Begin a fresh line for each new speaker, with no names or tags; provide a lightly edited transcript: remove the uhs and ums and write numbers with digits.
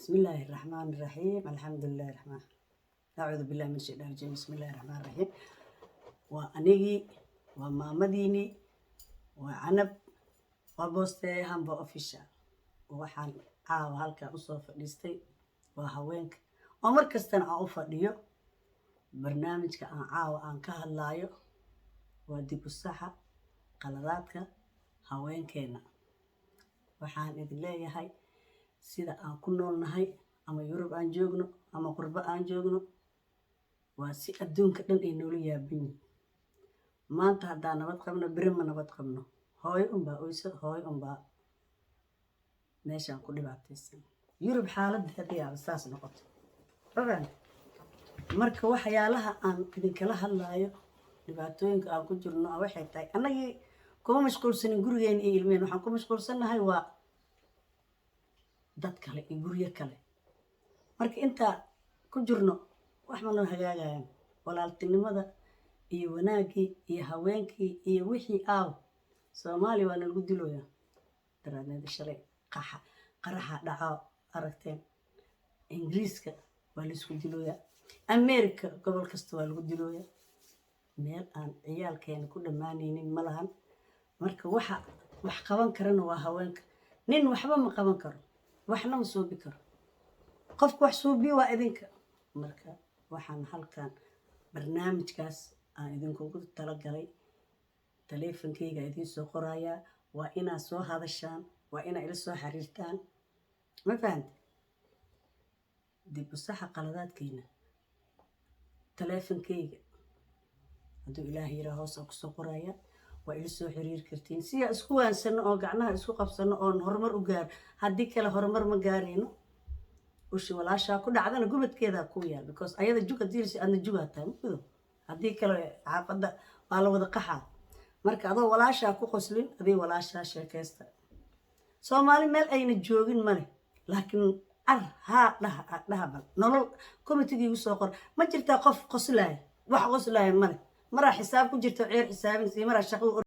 بسم الله الرحمن الرحيم الحمد لله الرحمن أعوذ بالله من الشيطان الرجيم بسم الله الرحمن الرحيم وأنيجي ومامديني وعنب وبوستي هم بأوفيشال وحن هالك أصوف ليستي وهوينك ومركز تنا أوفديو برنامج كأن عن كهلايو ودي الصحة قلاداتك هوينكينا وحان إذن لي هاي sida aan ku noolnahay ama Yurub aan joogno ama qurbo aan joogno waa si adduunka dhan ay noola yaabin maanta haddaan nabad qabno beri ma nabad qabno hooyo unbaa meeshaan ku dhibaataysan Yurub xaaladdeedii ayaa saas noqotay ogaan marka waxyaalaha aan idinkala hadlaayo dhibaatooyinka aan ku jirno waxay tahay annagii kuma mashquulsanin gurigeen iyo ilmeen waxaan ku mashquulsanahay waa dad kale iyo guryo kale marka inta ku jirno wax ma noo hagaagayaan walaaltinimada iyo wanaagii iyo haweenkii iyo wixii Soomaaliya waa lagu dilooyaa daraadneed shalay qaraxa dhaco aragteen Ingiriiska waa la isku dilooyaa Amerika gobol kasta waa lagu dilooyaa meel aan ciyaalkeena ku dhamaanaynin ma lahan marka wax qaban karana waa haweenka nin waxba ma qaban karo waxna ma soo bi karo qofku wax soo bi waa idinka marka waxaan halkan barnaamijkaas aan idinku tala galay taleefankayga idin soo qoraya waa inaad soo hadashaan waa inaad ila soo xiriirtaan ma fahanti dib u saxa qaladaadkeena taleefankayga hadduu ilaahay yiraahdo hoos ku soo qoraya waa ila soo xiriir kartiin si aan isku waansano oo gacnaha isku qabsano oo horumar u gaar haddii kale horumar ma gaarayno ushi walaasha ku dhacdana gubadkeeda ku yaal because ayada juga diirsi adna juga tahay mudo haddii kale xaafada waa la wada qaxaa marka adoo walaasha ku qoslin adii walaasha sheekaysta Soomaali meel ayna joogin male laakiin dhahaban nolol committee soo qor ma jirtaa qof qoslay wax qoslay male mara xisaab ku jirto ceer xisaabin si mara shaqo